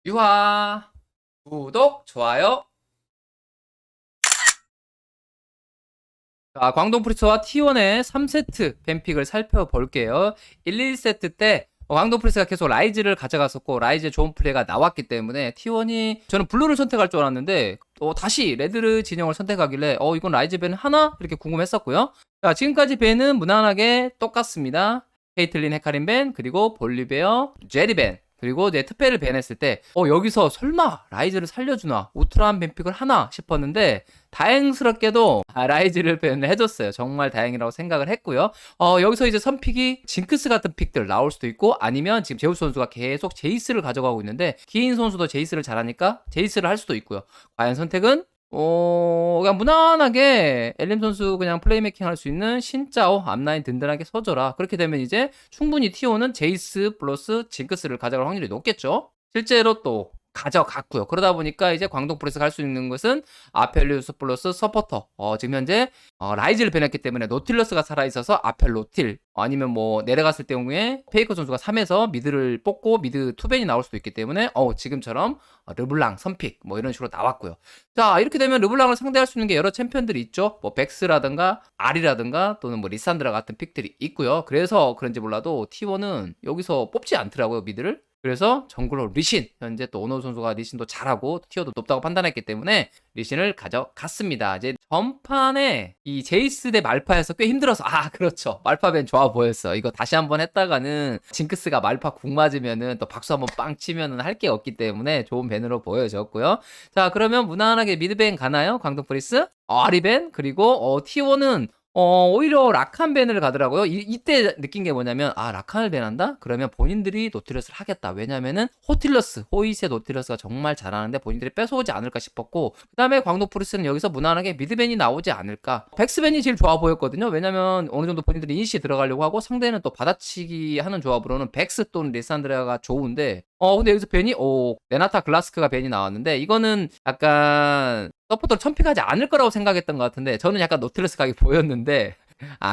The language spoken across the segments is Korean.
유하 구독 좋아요. 자, 광동 프리스와 T1의 3세트 뱀픽을 살펴볼게요. 1세트 때 광동 프리스가 계속 라이즈를 가져갔었고 라이즈의 좋은 플레이가 나왔기 때문에 T1이 저는 블루를 선택할 줄 알았는데 다시 레드를 진영을 선택하길래 이건 라이즈 밴 하나? 이렇게 궁금했었고요. 자, 지금까지 밴은 무난하게 똑같습니다. 케이틀린 헤카림 밴, 그리고 볼리베어 제리 밴, 그리고 내 특배를 밴했을 때 여기서 설마 라이즈를 살려주나, 우트란 밴픽을 하나 싶었는데 다행스럽게도 라이즈를 밴을 해줬어요. 정말 다행이라고 생각을 했고요. 여기서 이제 선픽이 징크스 같은 픽들 나올 수도 있고, 아니면 지금 제우스 선수가 계속 제이스를 가져가고 있는데 기인 선수도 제이스를 잘하니까 제이스를 할 수도 있고요. 과연 선택은 그냥 무난하게 엘림 선수 그냥 플레이메이킹 할 수 있는 신짜오 앞라인 든든하게 서줘라. 그렇게 되면 이제 충분히 T1은 제이스 플러스 징크스를 가져갈 확률이 높겠죠. 실제로 또 가져갔고요. 그러다 보니까 이제 광동 프레스가 할 수 있는 것은 아펠리우스 플러스 서포터. 지금 현재 라이즈를 배냈기 때문에 노틸러스가 살아있어서 아펠로틸, 아니면 뭐 내려갔을 경우에 페이커 선수가 3에서 미드를 뽑고 미드 투벤이 나올 수도 있기 때문에 지금처럼 르블랑 선픽 뭐 이런 식으로 나왔고요. 자, 이렇게 되면 르블랑을 상대할 수 있는 게 여러 챔피언들이 있죠. 뭐 백스라든가 아리라든가 또는 뭐 리산드라 같은 픽들이 있고요. 그래서 그런지 몰라도 T1은 여기서 뽑지 않더라고요, 미드를. 그래서 정글로 리신, 현재 또 오노 선수가 리신도 잘하고 티어도 높다고 판단했기 때문에 리신을 가져갔습니다. 이제 전판에 이 제이스 대 말파에서 꽤 힘들어서 그렇죠, 말파벤 좋아 보였어. 이거 다시 한번 했다가는 징크스가 말파 궁 맞으면은 또 박수 한번 빵 치면은 할 게 없기 때문에 좋은 벤으로 보여졌고요. 자, 그러면 무난하게 미드벤 가나요? 광동 프리스? 아리벤? 그리고 T1은 오히려 라칸 밴을 가더라고요. 이때 느낀 게 뭐냐면, 라칸을 밴한다? 그러면 본인들이 노틸러스를 하겠다. 왜냐면은 호이스의 노틸러스가 정말 잘하는데 본인들이 뺏어오지 않을까 싶었고, 그 다음에 광동 프리스는 여기서 무난하게 미드밴이 나오지 않을까. 백스밴이 제일 좋아 보였거든요. 왜냐면 어느 정도 본인들이 이니시 들어가려고 하고, 상대는 또 받아치기 하는 조합으로는 백스 또는 리산드라가 좋은데, 근데 여기서 밴이 레나타 글라스크가 밴이 나왔는데, 이거는 약간 서포터를 천픽하지 않을 거라고 생각했던 것 같은데, 저는 약간 노틸러스 각이 보였는데,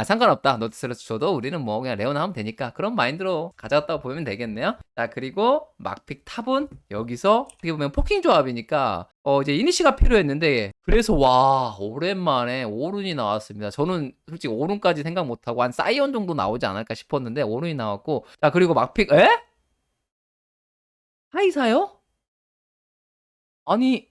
상관없다, 노틸러스 줘도 우리는 뭐 그냥 레오나 하면 되니까, 그런 마인드로 가져갔다고 보면 되겠네요. 자, 그리고 막픽 탑은 여기서 어떻게 보면 포킹 조합이니까 이제 이니시가 필요했는데, 그래서 오랜만에 오룬이 나왔습니다. 저는 솔직히 오룬까지 생각 못하고 한 사이언 정도 나오지 않을까 싶었는데 오룬이 나왔고, 자, 그리고 막픽 카이사요? 아니,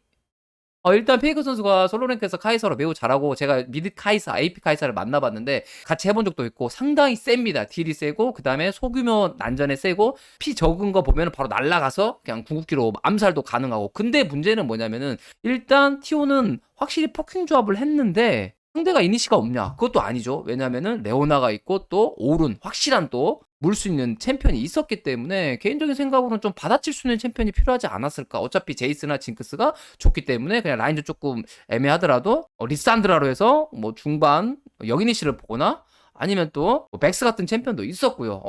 일단 페이커 선수가 솔로랭크에서 카이사로 매우 잘하고, 제가 미드 카이사, AP 카이사를 만나봤는데 같이 해본 적도 있고 상당히 셉니다. 딜이 세고, 그 다음에 소규모 난전에 세고, 피 적은 거 보면 바로 날아가서 그냥 궁극기로 암살도 가능하고. 근데 문제는 뭐냐면은, 일단 T1은 확실히 포킹 조합을 했는데 상대가 이니시가 없냐? 그것도 아니죠. 왜냐면은 레오나가 있고 또 오른, 확실한 또 물 수 있는 챔피언이 있었기 때문에 개인적인 생각으로는 좀 받아칠 수 있는 챔피언이 필요하지 않았을까. 어차피 제이스나 징크스가 좋기 때문에 그냥 라인도 조금 애매하더라도 리산드라로 해서 뭐 중반 여기니시를 보거나, 아니면 또뭐 백스 같은 챔피언도 있었고요.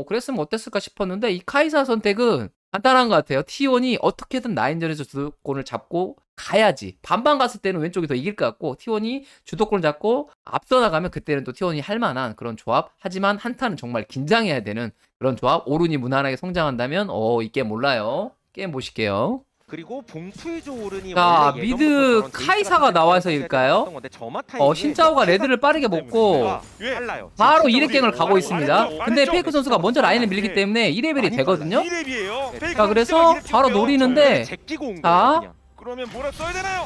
그랬으면 어땠을까 싶었는데, 이 카이사 선택은 간단한 것 같아요. T1이 어떻게든 라인전에서 주도권을 잡고 가야지. 반반 갔을 때는 왼쪽이 더 이길 것 같고, T1이 주도권을 잡고 앞서 나가면 그때는 또 T1이 할 만한 그런 조합. 하지만 한타는 정말 긴장해야 되는 그런 조합. 오른이 무난하게 성장한다면 이 게임 몰라요. 게임 보실게요. 그리고 봉투이조 오른이 자, 원래 미드 예전부터 저런 카이사가 나와서일까요? 신짜오가 레드를 빠르게 먹고 달라요. 바로 2렙갱을 가고 있습니다. 근데 페이크 선수가 먼저 라인을 밀기 때문에 2레벨이 되거든요. 2렙이에요. 자, 그래서 바로 노리는데, 자, 그러면 뭐라 써야 되나요?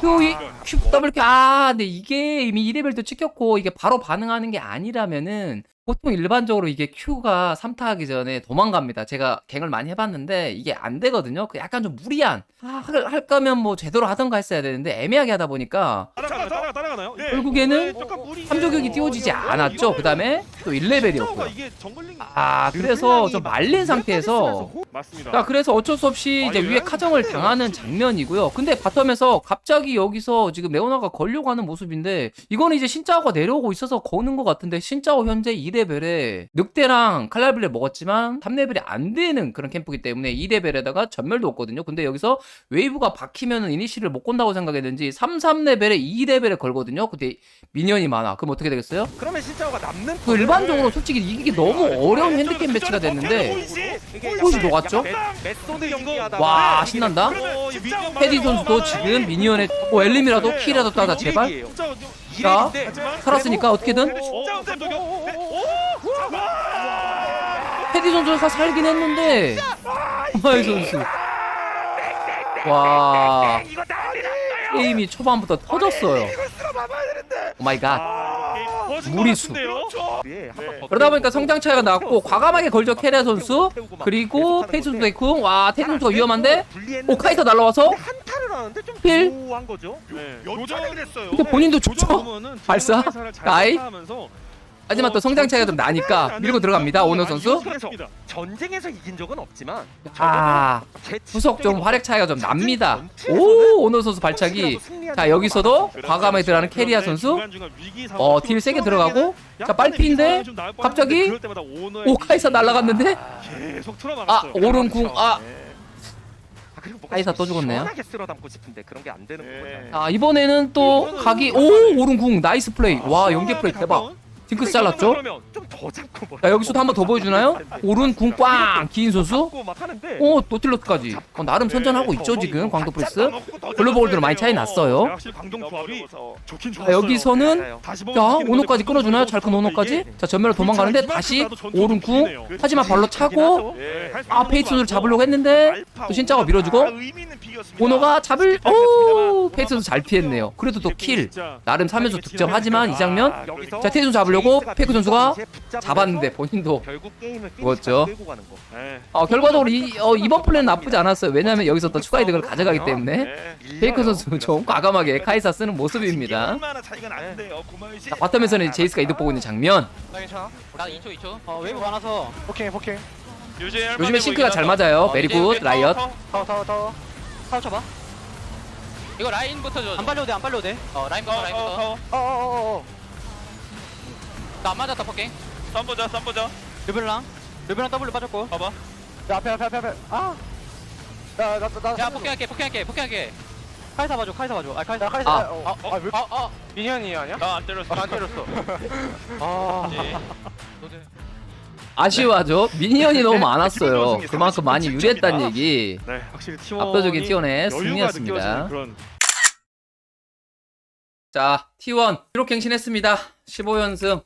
Q 더블 Q. 근데 이게 이미 2레벨도 찍혔고 이게 바로 반응하는 게 아니라면은, 보통 일반적으로 이게 Q가 3타 하기 전에 도망갑니다. 제가 갱을 많이 해봤는데 이게 안 되거든요. 그 약간 좀 무리한, 할 거면 뭐 제대로 하던가 했어야 되는데 애매하게 하다 보니까 따라가나요? 결국에는 3조격이 띄워지지 않았죠. 그 다음에 또 1레벨이었고요. 그래서 좀 말린 상태에서, 맞습니다. 자, 그래서 어쩔 수 없이 이제 위에 카정을 당하는 장면이고요. 근데 바텀에서 갑자기 여기서 지금 레오나가 걸려고 하는 모습인데, 이거는 이제 신짜오가 내려오고 있어서 거는 것 같은데, 신짜오 현재 2레벨에 늑대랑 칼날블레 먹었지만 3레벨이 안 되는 그런 캠프이기 때문에 2레벨에다가 전멸도 없거든요. 근데 여기서 웨이브가 박히면은 이니시를 못 건다고 생각했는지 3레벨에 2레벨에 걸거든요. 근데 미니언이 많아. 그럼 어떻게 되겠어요? 그러면 신짜오가 남는 그 일반적으로 솔직히 이기기 너무 어려운 핸디캡 매치가 됐는데 포이즈 녹았죠? 메소드 경기하다 와 신난다. 테디 선수도 지금 미니언에 엘림이라도 킬이라도 따다 제발. 자 살았으니까 어떻게든 테디 선수가 살긴 했는데 마이 선수 와 게임이 초반부터 터졌어요. 오마이갓 무리수. 그러다 보니까 성장 차이가 났고 과감하게 걸죠 캐리아 선수. 그리고 페이스 선수도 있고 와 테디 선수가 위험한데 오 카이사 날라와서 한타를 하는데 좀 필. 좋아한 거죠. 요정이 됐어요. 근데 본인도 좋죠. 발사 나이 하지만 또 성장 차이가 좀 나니까 밀고 들어갑니다 오너 선수. 전쟁에서 이긴 적은 없지만 아 후속 좀 활약 차이가 좀 납니다. 오 오너 선수 발차기. 자 여기서도 과감하게 들어가는 캐리아 선수. 딜 세게 들어가고 자 빨피인데 갑자기 오 카이사 날라갔는데 계속 틀어막았어요. 아 오른궁 아 그리고 뭔가 카이사 또 죽었네요. 시원하게 쓸어 담고 싶은데 그런 게 안 되는 거구나. 아 이번에는 또 각이 오 오른궁 나이스 플레이. 와 연계 플레이 대박. 징크스 잘랐죠? 좀더 잡고 뭐. 자 여기서도 한번 더 보여주나요? 오른궁 꽝 기인 선수. 막 하는데 오 노틸러스까지 나름 선전하고 있죠 지금 광도 프리스. 글로벌드로 많이 차이 났어요. 확실히 광동 조합이 좋긴 자, 좋았어요. 여기서는 자 오너까지 끊어주나요? 잘 큰 오너까지. 자 전멸로 도망가는데 다시 오른궁. 하지만 발로 차고 아 페이츠를 잡으려고 했는데 또 신짜가 밀어주고 오너가 잡을 오 페이츠 선수 잘 피했네요. 그래도 또 킬 나름 3연속 득점하지만 이 장면 자 테이츠 선수 잡으려고 페이크 선수가 잡았는데 본인도 결국 게임을 죽었죠. 끌고 가는 네. 거. 결과적으로 이번 플레이는 나쁘지 않았어요. 왜냐하면 여기서 또 추가 이득을 가져가기 때문에 페이크 선수 좀 과감하게 카이사 쓰는 모습입니다. 얼마나 차이가 나는데요. 고마우시. 자, 바텀에서는 제이스가 이득 보고 있는 장면. 나 괜찮아? 나 2초. 웨이브 많아서 포킹 요즘에 싱크가 잘 맞아요. 메리굿 라이엇. 타워 쳐봐. 이거 라인부터 줘. 안 빨려도 돼 라인부터. 어어어어 나 안 맞았다 포킹. 쌈 보자. 르블랑 W 빠졌고 봐봐. 야 앞에 아 나 야 포킹할게. 카이사 봐줘 아 카이사 아. 미니언이 아니야? 나안 때렸어. 안 때렸어 아 아쉬워하죠. 미니언이 너무 많았어요. 그만큼 많이 유리했다는 얘기. 네, 확실히 T1이 압도적인 T1의 여유가 승리였습니다. 느껴지는 그런 자, T1 기록 갱신했습니다. 15연승.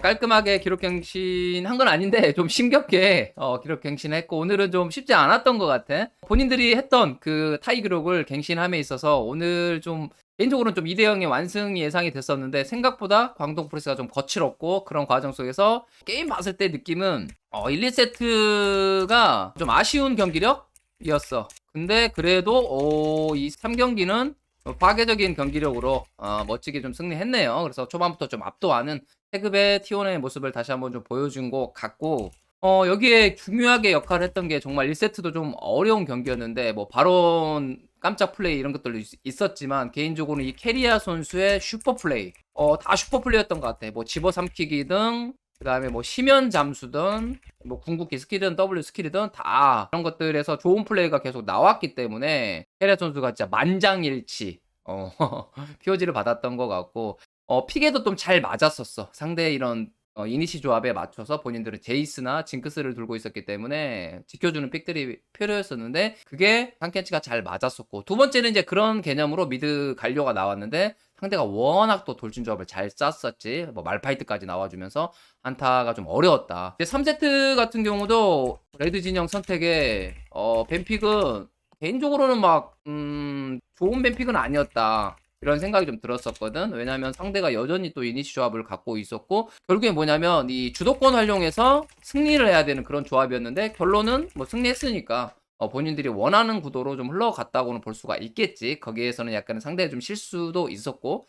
깔끔하게 기록 갱신한 건 아닌데 좀 심겹게 기록 갱신했고 오늘은 좀 쉽지 않았던 것 같아. 본인들이 했던 그 타이 기록을 갱신함에 있어서 오늘 좀 개인적으로는 좀 2대0의 완승이 예상이 됐었는데 생각보다 광동 프레스가 좀 거칠었고 그런 과정 속에서 게임 봤을 때 느낌은 1, 2세트가 좀 아쉬운 경기력이었어. 근데 그래도 이 3경기는 파괴적인 경기력으로 멋지게 좀 승리했네요. 그래서 초반부터 좀 압도하는 태급의 T1의 모습을 다시 한번 좀 보여준 것 같고 여기에 중요하게 역할을 했던 게 정말 1세트도 좀 어려운 경기였는데 뭐 바론 깜짝 플레이 이런 것들도 있었지만 개인적으로는 이 캐리아 선수의 슈퍼 플레이 다 슈퍼 플레이였던 것 같아. 뭐 집어삼키기든 그 다음에 뭐 시면 잠수든 뭐 궁극기 스킬이든 W 스킬이든 다 그런 것들에서 좋은 플레이가 계속 나왔기 때문에 캐리아 선수가 진짜 만장일치 POG를 받았던 것 같고 픽에도 좀 잘 맞았었어. 상대의 이런 이니시 조합에 맞춰서 본인들은 제이스나 징크스를 들고 있었기 때문에 지켜주는 픽들이 필요했었는데 그게 상켄치가 잘 맞았었고 두 번째는 이제 그런 개념으로 미드 갈료가 나왔는데 상대가 워낙 또 돌진 조합을 잘 짰었지. 뭐 말파이트까지 나와주면서 한타가 좀 어려웠다. 3세트 같은 경우도 레드 진영 선택에 뱀픽은 개인적으로는 막 좋은 뱀픽은 아니었다. 이런 생각이 좀 들었었거든. 왜냐면 상대가 여전히 또 이니시 조합을 갖고 있었고 결국에 뭐냐면 이 주도권 활용해서 승리를 해야 되는 그런 조합이었는데 결론은 뭐 승리했으니까 본인들이 원하는 구도로 좀 흘러갔다고는 볼 수가 있겠지. 거기에서는 약간 상대의 좀 실수도 있었고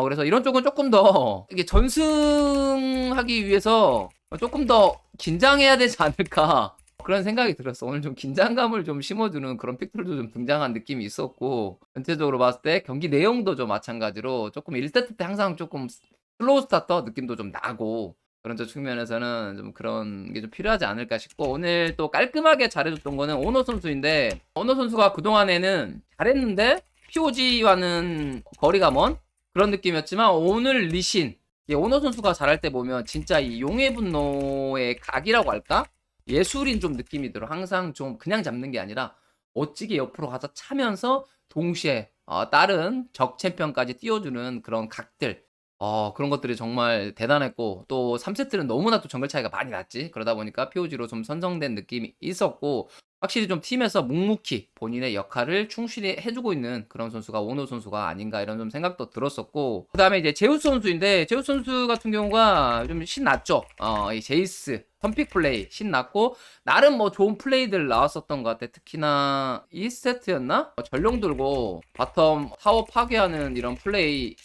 그래서 이런 쪽은 조금 더 이게 전승하기 위해서 조금 더 긴장해야 되지 않을까 그런 생각이 들었어. 오늘 좀 긴장감을 좀 심어주는 그런 픽들도 좀 등장한 느낌이 있었고 전체적으로 봤을 때 경기 내용도 좀 마찬가지로 조금 1세트 때 항상 조금 슬로우 스타터 느낌도 좀 나고 그런 저 측면에서는 좀 그런 게 좀 필요하지 않을까 싶고, 오늘 또 깔끔하게 잘해줬던 거는 오너 선수인데, 오너 선수가 그동안에는 잘했는데 POG와는 거리가 먼 그런 느낌이었지만, 오늘 리신 오너 선수가 잘할 때 보면 진짜 이 용의 분노의 각이라고 할까? 예술인 좀 느낌이 들어. 항상 좀 그냥 잡는 게 아니라 멋지게 옆으로 가서 차면서 동시에 다른 적 챔피언까지 띄워주는 그런 각들, 그런 것들이 정말 대단했고, 또 3세트는 너무나 또 정글 차이가 많이 났지. 그러다 보니까 POG로 좀 선정된 느낌이 있었고, 확실히 좀 팀에서 묵묵히 본인의 역할을 충실히 해주고 있는 그런 선수가 오노 선수가 아닌가 이런 좀 생각도 들었었고, 그 다음에 이제 제우스 선수인데, 제우스 선수 같은 경우가 좀 신났죠. 이 제이스 선픽 플레이 신났고, 나름 뭐 좋은 플레이들 나왔었던 것 같아. 특히나 2세트였나? 전령 들고 바텀 타워 파괴하는 이런 플레이,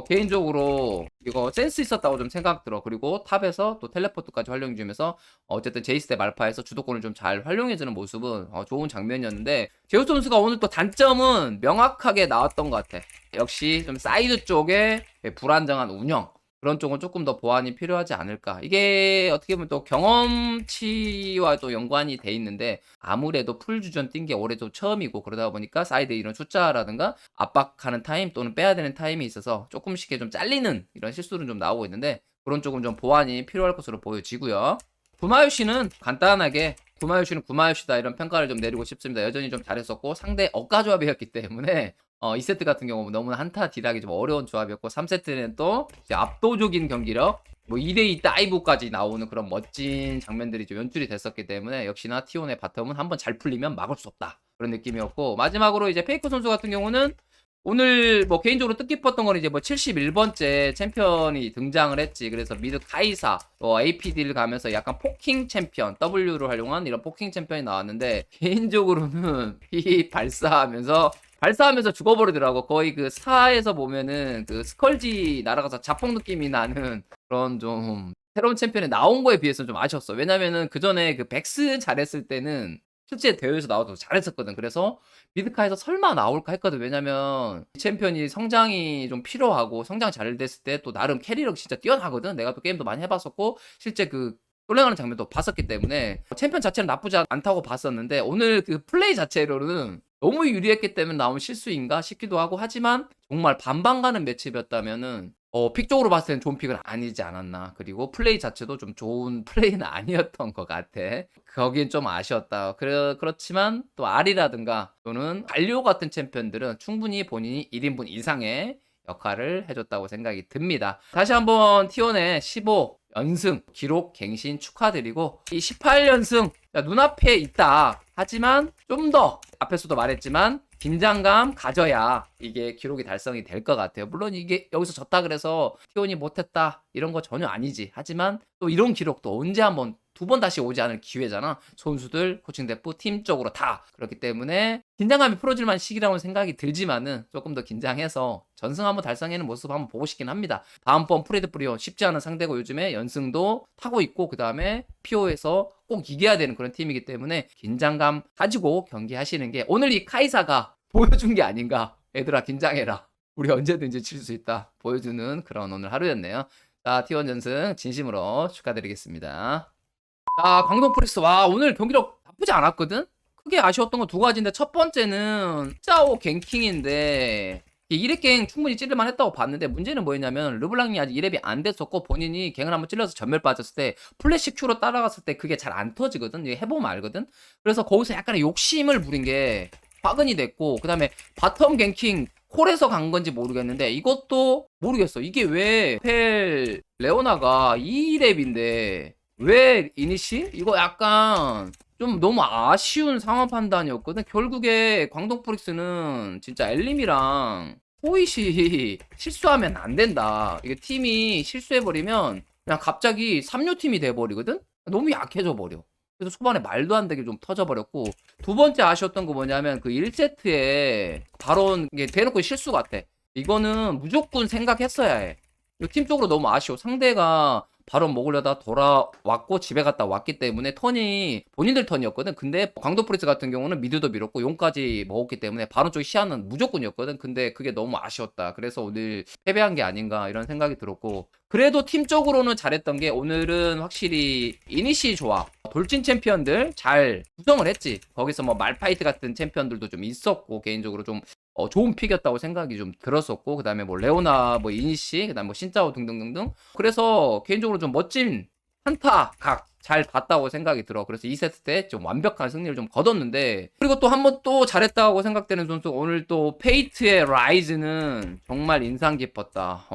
개인적으로 이거 센스 있었다고 좀 생각 들어. 그리고 탑에서 또 텔레포트까지 활용 중이면서 어쨌든 제이스 대 말파에서 주도권을 좀 잘 활용해주는 모습은 좋은 장면이었는데, 제우스 선수가 오늘 또 단점은 명확하게 나왔던 것 같아. 역시 좀 사이드 쪽에 불안정한 운영, 그런 쪽은 조금 더 보완이 필요하지 않을까. 이게 어떻게 보면 또 경험치와 또 연관이 돼 있는데, 아무래도 풀주전 뛴 게 올해도 처음이고, 그러다 보니까 사이드 이런 숫자라든가 압박하는 타임 또는 빼야 되는 타임이 있어서 조금씩 좀 잘리는 이런 실수는 좀 나오고 있는데, 그런 쪽은 좀 보완이 필요할 것으로 보여지고요. 구마유씨는 간단하게 구마유씨는 구마유씨다 이런 평가를 좀 내리고 싶습니다. 여전히 좀 잘했었고, 상대 억가 조합이었기 때문에 2세트 같은 경우 너무나 한타 딜하기 좀 어려운 조합이었고, 3세트는 또 이제 압도적인 경기력, 뭐 2대2 다이브까지 나오는 그런 멋진 장면들이 좀 연출이 됐었기 때문에, 역시나 T1의 바텀은 한번 잘 풀리면 막을 수 없다 그런 느낌이었고, 마지막으로 이제 페이커 선수 같은 경우는 오늘 뭐 개인적으로 뜻깊었던 건 이제 뭐 71번째 챔피언이 등장을 했지. 그래서 미드 카이사, APD를 가면서 약간 포킹 챔피언, W를 활용한 이런 포킹 챔피언이 나왔는데, 개인적으로는 이 발사하면서 죽어버리더라고. 거의 그 4에서 보면은 그 스컬지 날아가서 자폭 느낌이 나는 그런 좀 새로운 챔피언이 나온 거에 비해서는 좀 아쉬웠어. 왜냐면은 그 전에 그 백스 잘했을 때는 실제 대회에서 나와도 잘했었거든. 그래서 미드카에서 설마 나올까 했거든. 왜냐면 이 챔피언이 성장이 좀 필요하고, 성장 잘 됐을 때 또 나름 캐리력 진짜 뛰어나거든. 내가 또 게임도 많이 해봤었고, 실제 그 솔랭하는 장면도 봤었기 때문에 챔피언 자체는 나쁘지 않다고 봤었는데, 오늘 그 플레이 자체로는 너무 유리했기 때문에 나온 실수인가 싶기도 하고, 하지만 정말 반반 가는 매치였다면은 픽 쪽으로 봤을 때는 좋은 픽은 아니지 않았나. 그리고 플레이 자체도 좀 좋은 플레이는 아니었던 것 같아. 거긴 좀 아쉬웠다. 그렇지만 또 알이라든가 또는 갈리오 같은 챔피언들은 충분히 본인이 1인분 이상의 역할을 해줬다고 생각이 듭니다. 다시 한번 T1의 15연승 기록 갱신 축하드리고, 이 18연승 눈앞에 있다. 하지만 좀 더 앞에서도 말했지만 긴장감 가져야 이게 기록이 달성이 될 것 같아요. 물론 이게 여기서 졌다 그래서 T1이 못했다 이런 거 전혀 아니지. 하지만 또 이런 기록도 언제 한번 두 번 다시 오지 않을 기회잖아. 선수들, 코칭 대표, 팀적으로 다. 그렇기 때문에 긴장감이 풀어질 만한 시기라고 생각이 들지만은, 조금 더 긴장해서 전승 한번 달성하는 모습 한번 보고 싶긴 합니다. 다음번 프레드 프리온 쉽지 않은 상대고, 요즘에 연승도 타고 있고, 그 다음에 PO에서 꼭 이겨야 되는 그런 팀이기 때문에 긴장감 가지고 경기하시는 게 오늘 이 카이사가 보여준 게 아닌가. 얘들아 긴장해라, 우리 언제든지 칠 수 있다 보여주는 그런 오늘 하루였네요. 자, T1 전승 진심으로 축하드리겠습니다. 자, 광동 프리스. 와, 오늘 경기력 나쁘지 않았거든? 크게 아쉬웠던 건 두 가지인데, 첫 번째는 짜오 갱킹인데, 1렙 갱 충분히 찌를만 했다고 봤는데, 문제는 뭐였냐면 르블랑이 아직 1렙이 안 됐었고, 본인이 갱을 한번 찔러서 전멸 빠졌을 때 플래시 Q로 따라갔을 때 그게 잘 안 터지거든. 이게 해보면 알거든. 그래서 거기서 약간의 욕심을 부린 게 화근이 됐고, 그 다음에 바텀 갱킹 콜에서 간 건지 모르겠는데, 이것도 모르겠어. 이게 왜 펠 레오나가 2렙인데 왜 이니시? 이거 약간 좀 너무 아쉬운 상황 판단이었거든. 결국에 광동 프릭스는 진짜 엘림이랑 호잇이 실수하면 안 된다. 이게 팀이 실수해버리면 그냥 갑자기 3류팀이 돼버리거든? 너무 약해져 버려. 그래서 초반에 말도 안 되게 좀 터져버렸고, 두 번째 아쉬웠던 거 뭐냐면 그 1세트에 바론 이게 대놓고 실수 같아. 이거는 무조건 생각했어야 해. 팀적으로 너무 아쉬워. 상대가 바로 먹으려다 돌아왔고 집에 갔다 왔기 때문에 턴이 본인들 턴이었거든. 근데 광도 프리스 같은 경우는 미드도 밀었고 용까지 먹었기 때문에 바로 쪽 시야는 무조건이었거든. 근데 그게 너무 아쉬웠다. 그래서 오늘 패배한 게 아닌가 이런 생각이 들었고, 그래도 팀적으로는 잘했던 게 오늘은 확실히 이니시 조합, 돌진 챔피언들 잘 구성을 했지. 거기서 뭐 말파이트 같은 챔피언들도 좀 있었고, 개인적으로 좀 좋은 픽이었다고 생각이 좀 들었었고, 그 다음에 뭐 레오나, 뭐 이니시, 그 다음에 뭐 신짜오 등등등등. 그래서 개인적으로 좀 멋진 한타 각 잘 봤다고 생각이 들어. 그래서 2세트 때 좀 완벽한 승리를 좀 거뒀는데, 그리고 또 한 번 또 잘했다고 생각되는 선수, 오늘 또 페이트의 라이즈는 정말 인상 깊었다.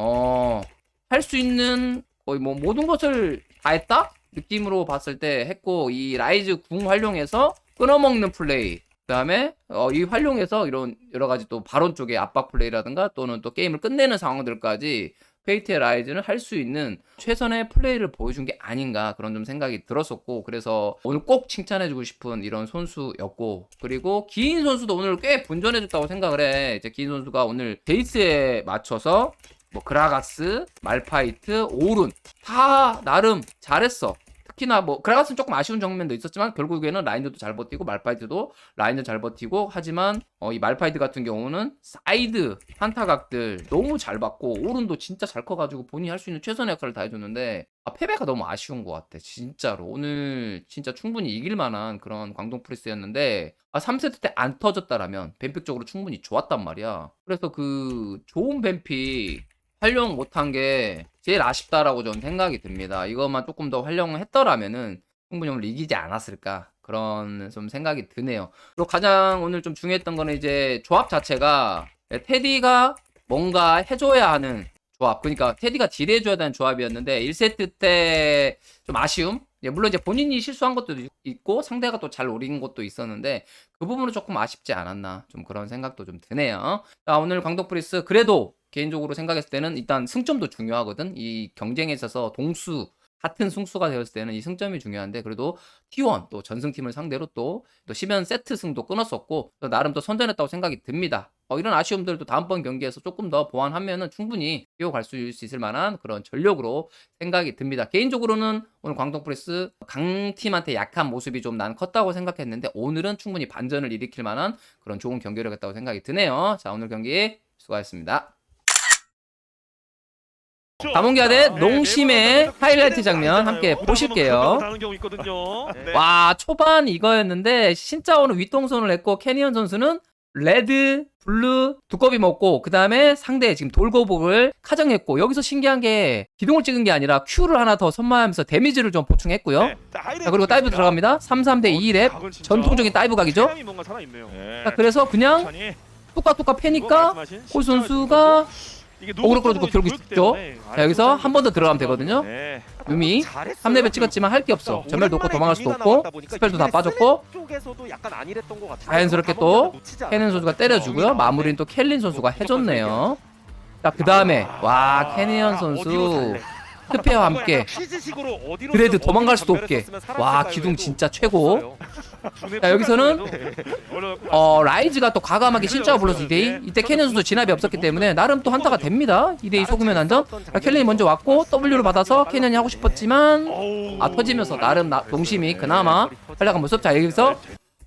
할 수 있는 거의 뭐 모든 것을 다 했다? 느낌으로 봤을 때 했고, 이 라이즈 궁 활용해서 끊어먹는 플레이, 그 다음에 이 활용해서 이런 여러 가지 또 바론 쪽의 압박 플레이라든가 또는 또 게임을 끝내는 상황들까지 페이트의 라이즈는 할 수 있는 최선의 플레이를 보여준 게 아닌가 그런 좀 생각이 들었었고, 그래서 오늘 꼭 칭찬해주고 싶은 이런 선수였고, 그리고 기인 선수도 오늘 꽤 분전해줬다고 생각을 해. 이제 기인 선수가 오늘 베이스에 맞춰서 뭐 그라가스, 말파이트, 오룬 다 나름 잘했어. 특히나 뭐 그라가스는 조금 아쉬운 장면도 있었지만 결국에는 라인들도 잘 버티고 말파이트도 라인도 잘 버티고, 하지만 이 말파이트 같은 경우는 사이드 한타각들 너무 잘 받고, 오룬도 진짜 잘 커가지고 본인이 할 수 있는 최선의 역할을 다 해줬는데 패배가 너무 아쉬운 것 같아. 진짜로 오늘 진짜 충분히 이길 만한 그런 광동 프리스였는데 3세트 때 안 터졌다라면 뱀픽적으로 충분히 좋았단 말이야. 그래서 그 좋은 뱀픽 활용 못한 게 제일 아쉽다라고 저는 생각이 듭니다. 이것만 조금 더 활용을 했더라면은 충분히 오늘 이기지 않았을까 그런 좀 생각이 드네요. 그리고 가장 오늘 좀 중요했던 거는 이제 조합 자체가 테디가 뭔가 해줘야 하는 조합, 그러니까 테디가 딜해줘야 되는 조합이었는데 1세트 때 좀 아쉬움. 물론 이제 본인이 실수한 것도 있고 상대가 또 잘 노린 것도 있었는데 그 부분은 조금 아쉽지 않았나 좀 그런 생각도 좀 드네요. 자, 오늘 광동 프리스 그래도 개인적으로 생각했을 때는 일단 승점도 중요하거든. 이 경쟁에 있어서 동수 같은 승수가 되었을 때는 이 승점이 중요한데, 그래도 T1 또 전승팀을 상대로 또 10연 세트 승도 끊었었고 나름 또 선전했다고 생각이 듭니다. 이런 아쉬움들도 다음번 경기에서 조금 더 보완하면은 충분히 이어갈 수 있을 만한 그런 전력으로 생각이 듭니다. 개인적으로는 오늘 광동 프리스 강팀한테 약한 모습이 좀 난 컸다고 생각했는데 오늘은 충분히 반전을 일으킬 만한 그런 좋은 경기력이었다고 생각이 드네요. 자, 오늘 경기 수고하셨습니다. 담원기아 대 농심의 하이라이트 장면 함께 보실게요. 다른 경우 있거든요. 네. 와, 초반 이거였는데 신짜오는 윗동선을 했고 캐니언 선수는 레드, 블루 두꺼비 먹고, 그 다음에 상대 지금 돌고복을 카정했고, 여기서 신기한 게 기둥을 찍은 게 아니라 Q를 하나 더 선마하면서 데미지를 좀 보충했고요. 네. 자, 그리고 다이브 들어갑니다. 33대 2랩 전통적인 다이브 각이죠. 사람이 뭔가 살아있네요. 네. 자, 그래서 그냥 천천히. 뚜까뚜까 패니까 말씀하신 홀 선수가 이게 어그로 끌어주고 결국 보였기 있죠. 때문에 자, 여기서 한 번 더 들어가면 되거든요. 네. 유미 잘했어요. 3레벨 찍었지만 할 게 없어. 전멸 놓고 도망갈 수도 없고 스펠도 다 빠졌고, 쪽에서도 약간 안일했던 것 같아요. 자연스럽게 또 캐넨 선수가 때려주고요. 마무리는 또 켈린 선수가 해줬네요. 자, 그 다음에 와, 캐니언 선수 스페어와 함께 퀴즈식으로 어디로 드레드 도망갈 수도 없게. 와, 기둥 진짜 최고. 자, 여기서는 라이즈가 또 과감하게 신짜오 불러서 2대2. 이때 캐니언 선수 진압이 없었기 때문에 나름 또 한타가 됩니다. 2대2 속으면 안전. 자, 켈린이 먼저 왔고 W를 받아서 캐니언이 하고 싶었지만 터지면서 나름 농심이 그나마 활약한 모습. 자, 여기서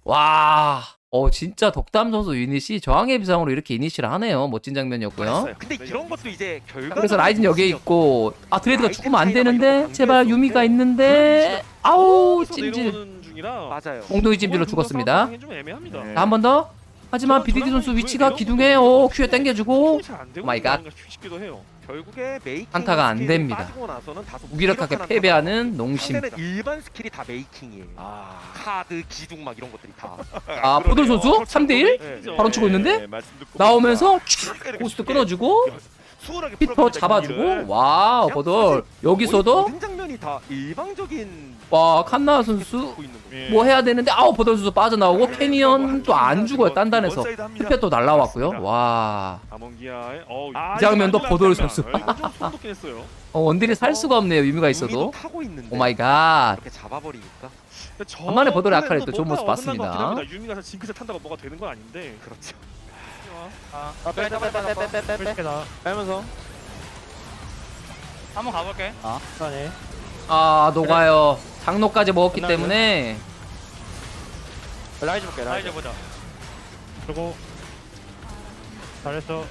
와, 진짜 덕담 선수 유닛이 저항의 비상으로 이렇게 이니시를 하네요. 멋진 장면이었고요. 근데 이런 것도 이제 결과 그래서 라이즈는 여기에 있고, 드레드가 죽으면 안 되는데 제발 유미가 있는데 아우 찜질. 맞아요. 엉덩이 찜질로 죽었습니다. 좀 애매합니다. 자, 한 번 더. 하지만 BDD 선수 위치가 기둥에 큐에 당겨주고 마이 갓. 쉽기도 해요. 결국에 메이킹 한타가 안 됩니다. 빠지고 나서는 다소 무기력하게 무기력한 패배하는 농심. 상대는 일반 스킬이 다 메이킹이에요. 카드, 기둥 막 이런 것들이 다. 보돌 선수 3대1 네. 바로 치고 있는데 나오면서 촥 고스트 끊어주고 피터 잡아주고, 와, 보돌 여기서도 모든 장면이 다 일방적인 와, 칸나 선수 보고 있는 거예요. 예. 뭐 해야 되는데 보돌 선수 빠져나오고 캐니언 또 안 죽어요. 단단해서 스페 또 날라왔고요. 와, 담원기아의 이 장면도 보돌 선수. 이거 좀 소름 돋긴 했어요. 원딜이 살 수가 없네요. 유미가 유미도 있어도. 타고 있는데 오 마이 갓. 이렇게 잡아버리니까 간만에 보돌의 아카리 또 좋은 모습 뭔가 봤습니다. 어긋난 것 같긴 합니다. 유미가 징크스 탄다고 뭐가 되는 건 아닌데. 그렇죠. 빼면서 한번 가볼게. 천천히 아 녹아요. 장로까지 먹었기 끝나요? 때문에 라이즈 볼게 라이즈 라이즈. 보자. 그리고 잘했어.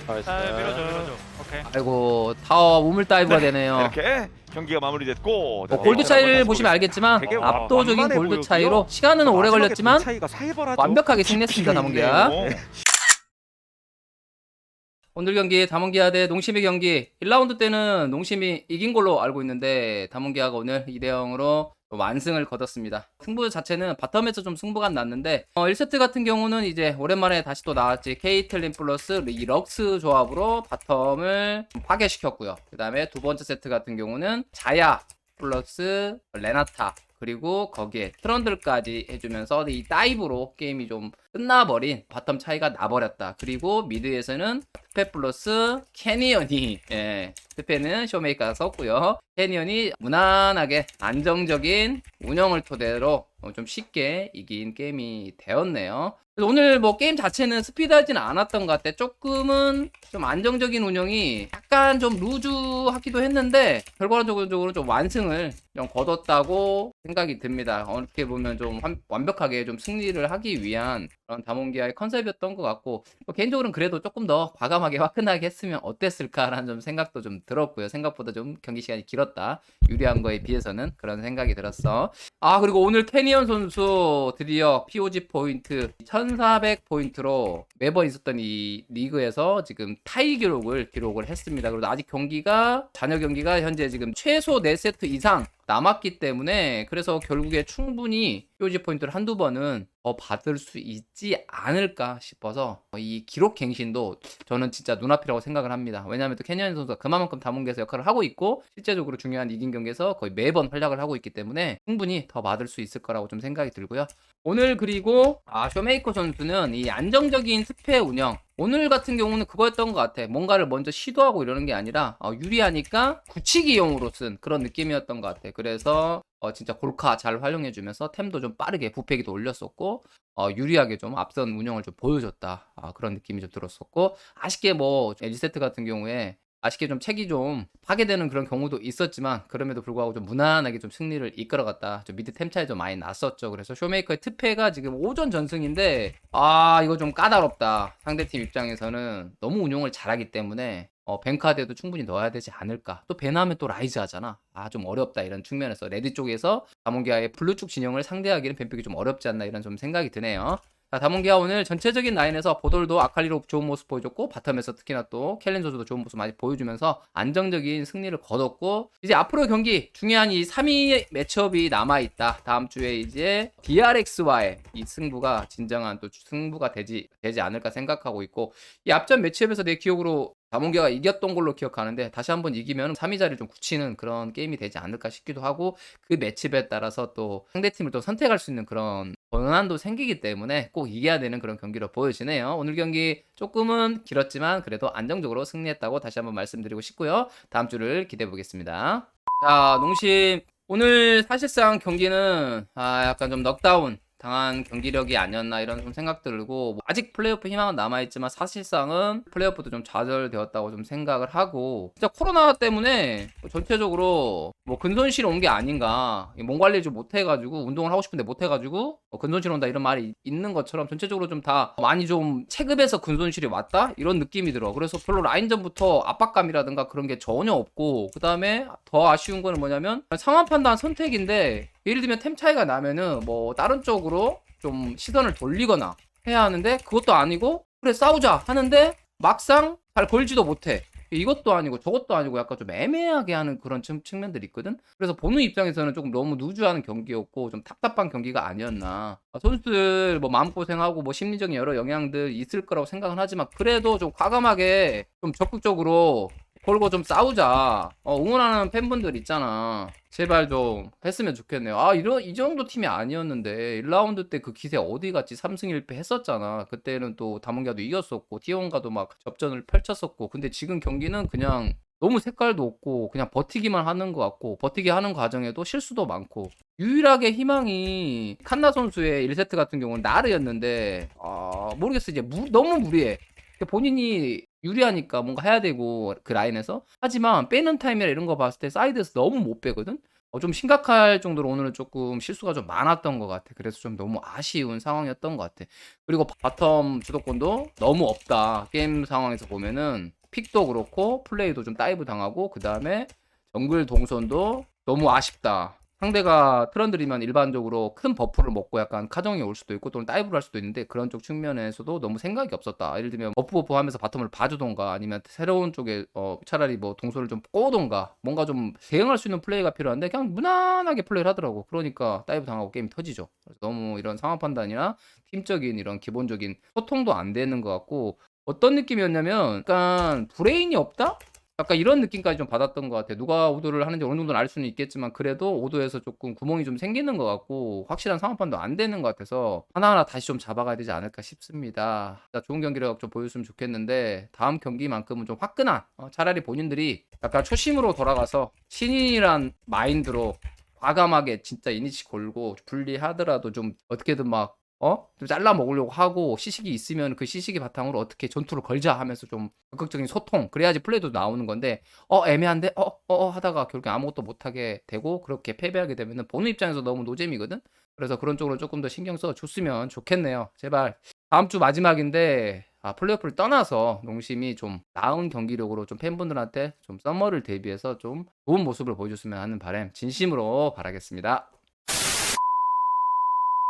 나이스. 밀어줘. 오케이. 아이고 타워 우물 다이브가 되네요. 이렇게 경기가 마무리됐고 골드 차이를 보시면 알겠지만 되게 압도적인 완만해 골드 보였고요. 차이로 시간은 오래 마지막에 걸렸지만 돈 차이가 살벌하죠. 완벽하게 승리했습니다. 담원기아. 있네요. 오늘 경기 담원기아 대 농심의 경기 1라운드 때는 농심이 이긴 걸로 알고 있는데 담원기아가 오늘 2대0으로 완승을 거뒀습니다. 승부 자체는 바텀에서 좀 승부가 났는데 1세트 같은 경우는 이제 오랜만에 다시 또 나왔지 케이틀린 플러스 이 럭스 조합으로 바텀을 좀 파괴시켰고요. 그 다음에 두 번째 세트 같은 경우는 자야 플러스 레나타 그리고 거기에 트런들까지 해주면서 이 다이브로 게임이 좀 끝나버린 바텀 차이가 나버렸다. 그리고 미드에서는 스페 플러스 캐니언이 스페는 쇼메이커가 썼고요. 캐니언이 무난하게 안정적인 운영을 토대로 좀 쉽게 이긴 게임이 되었네요. 그래서 오늘 뭐 게임 자체는 스피드하지는 않았던 것 같아. 조금은 좀 안정적인 운영이 약간 좀 루즈하기도 했는데 결과적으로 좀 완승을 좀 거뒀다고 생각이 듭니다. 어떻게 보면 좀 완벽하게 좀 승리를 하기 위한 그런 담원기아의 컨셉이었던 것 같고 개인적으로는 그래도 조금 더 과감하게 화끈하게 했으면 어땠을까라는 좀 생각도 좀 들었고요. 생각보다 좀 경기 시간이 길었다. 유리한 거에 비해서는 그런 생각이 들었어. 아 그리고 오늘 캐니언 선수 드디어 POG 포인트 1400포인트로 매번 있었던 이 리그에서 지금 타이 기록을 했습니다. 그리고 아직 잔여 경기가 현재 지금 최소 4세트 이상 남았기 때문에 그래서 결국에 충분히 POG 포인트를 한두 번은 더 받을 수 있지 않을까 싶어서 이 기록 갱신도 저는 진짜 눈앞이라고 생각을 합니다. 왜냐하면 또 캐니언 선수가 그만큼 담원기에서 역할을 하고 있고 실제적으로 중요한 이긴 경기에서 거의 매번 활약을 하고 있기 때문에 충분히 더 받을 수 있을 거라고 좀 생각이 들고요. 오늘 그리고 쇼메이커 선수는 이 안정적인 스페 운영 오늘 같은 경우는 그거였던 것 같아. 뭔가를 먼저 시도하고 이러는 게 아니라 유리하니까 굳히기용으로 쓴 그런 느낌이었던 것 같아. 그래서 진짜 골카 잘 활용해주면서 템도 좀 빠르게 부패기도 올렸었고 유리하게 좀 앞선 운영을 좀 보여줬다. 그런 느낌이 좀 들었었고 아쉽게 뭐 1세트 같은 경우에 아쉽게 좀 책이 좀 파괴되는 그런 경우도 있었지만 그럼에도 불구하고 좀 무난하게 좀 승리를 이끌어갔다. 좀 미드 템 차이 좀 많이 났었죠. 그래서 쇼메이커의 특패가 지금 오전 전승인데 이거 좀 까다롭다. 상대팀 입장에서는 너무 운용을 잘하기 때문에 뱅카드에도 충분히 넣어야 되지 않을까. 또 벤하면 또 라이즈 하잖아. 좀 어렵다 이런 측면에서 레드 쪽에서 담원기아의 블루 쪽 진영을 상대하기는 뱀픽이 좀 어렵지 않나 이런 좀 생각이 드네요. 자, 담원기아 오늘 전체적인 라인에서 보돌도 아칼리로 좋은 모습 보여줬고 바텀에서 특히나 또 켈린 선수도 좋은 모습 많이 보여주면서 안정적인 승리를 거뒀고 이제 앞으로 경기 중요한 이 3위 매치업이 남아있다. 다음 주에 이제 DRX와의 이 승부가 진정한 또 승부가 되지 않을까 생각하고 있고 이 앞전 매치업에서 내 기억으로 담원기아가 이겼던 걸로 기억하는데 다시 한번 이기면 3위 자리를 좀 굳히는 그런 게임이 되지 않을까 싶기도 하고 그 매치업에 따라서 또 상대팀을 또 선택할 수 있는 그런 권한도 생기기 때문에 꼭 이겨야 되는 그런 경기로 보여지네요. 오늘 경기 조금은 길었지만 그래도 안정적으로 승리했다고 다시 한번 말씀드리고 싶고요. 다음 주를 기대해 보겠습니다. 자, 농심 오늘 사실상 경기는 약간 좀 넉다운 당한 경기력이 아니었나 이런 좀 생각 들고 아직 플레이오프 희망은 남아있지만 사실상은 플레이오프도 좀 좌절되었다고 좀 생각을 하고 진짜 코로나 때문에 전체적으로 뭐 근손실 온 게 아닌가 몸 관리 좀 못해가지고 운동을 하고 싶은데 못해가지고 근손실 온다 이런 말이 있는 것처럼 전체적으로 좀 다 많이 좀 체급에서 근손실이 왔다 이런 느낌이 들어. 그래서 별로 라인전부터 압박감이라든가 그런 게 전혀 없고 그 다음에 더 아쉬운 거는 뭐냐면 상황 판단 선택인데 예를 들면 템 차이가 나면은 뭐 다른 쪽으로 좀 시선을 돌리거나 해야 하는데 그것도 아니고 그래 싸우자 하는데 막상 잘 걸지도 못해. 이것도 아니고 저것도 아니고 약간 좀 애매하게 하는 그런 측면들이 있거든. 그래서 보는 입장에서는 조금 너무 누주하는 경기였고 좀 답답한 경기가 아니었나. 선수들 뭐 마음고생하고 뭐 심리적인 여러 영향들 있을 거라고 생각은 하지만 그래도 좀 과감하게 좀 적극적으로 걸고 좀 싸우자. 응원하는 팬분들 있잖아. 제발 좀 했으면 좋겠네요. 이 정도 팀이 아니었는데 1라운드 때 그 기세 어디 갔지? 3승 1패 했었잖아. 그때는 또 담원기아도 이겼었고 T1과도 막 접전을 펼쳤었고 근데 지금 경기는 그냥 너무 색깔도 없고 그냥 버티기만 하는 것 같고 버티기 하는 과정에도 실수도 많고 유일하게 희망이 칸나 선수의 1세트 같은 경우는 나르였는데 모르겠어. 이제 너무 무리해. 본인이 유리하니까 뭔가 해야 되고 그 라인에서. 하지만 빼는 타임이나 이런 거 봤을 때 사이드에서 너무 못 빼거든. 좀 심각할 정도로 오늘은 조금 실수가 좀 많았던 것 같아. 그래서 좀 너무 아쉬운 상황이었던 것 같아. 그리고 바텀 주도권도 너무 없다. 게임 상황에서 보면은 픽도 그렇고 플레이도 좀 다이브 당하고 그 다음에 정글 동선도 너무 아쉽다. 상대가 트런들이면 일반적으로 큰 버프를 먹고 약간 카정이 올 수도 있고 또는 다이브를 할 수도 있는데 그런 쪽 측면에서도 너무 생각이 없었다. 예를 들면 버프 하면서 바텀을 봐주던가 아니면 새로운 쪽에 차라리 뭐 동선을 좀 꼬던가 뭔가 좀 대응할 수 있는 플레이가 필요한데 그냥 무난하게 플레이를 하더라고. 그러니까 다이브 당하고 게임이 터지죠. 그래서 너무 이런 상황 판단이나 팀적인 이런 기본적인 소통도 안 되는 것 같고 어떤 느낌이었냐면 약간 브레인이 없다? 약간 이런 느낌까지 좀 받았던 것 같아. 누가 오도를 하는지 어느 정도는 알 수는 있겠지만 그래도 오도에서 조금 구멍이 좀 생기는 것 같고 확실한 상황판도 안 되는 것 같아서 하나하나 다시 좀 잡아가야 되지 않을까 싶습니다. 진짜 좋은 경기력 좀 보여줬으면 좋겠는데 다음 경기만큼은 좀 화끈한 차라리 본인들이 약간 초심으로 돌아가서 신인이란 마인드로 과감하게 진짜 이니시 걸고 분리하더라도 좀 어떻게든 막 좀 잘라 먹으려고 하고 시식이 있으면 그 시식이 바탕으로 어떻게 전투를 걸자 하면서 좀 적극적인 소통 그래야지 플레이도 나오는 건데 애매한데 하다가 결국에 아무것도 못하게 되고 그렇게 패배하게 되면은 보는 입장에서 너무 노잼이거든. 그래서 그런 쪽으로 조금 더 신경 써 줬으면 좋겠네요. 제발 다음 주 마지막인데 플레이오프를 떠나서 농심이 좀 나은 경기력으로 좀 팬분들한테 좀 썸머를 대비해서 좀 좋은 모습을 보여줬으면 하는 바람 진심으로 바라겠습니다.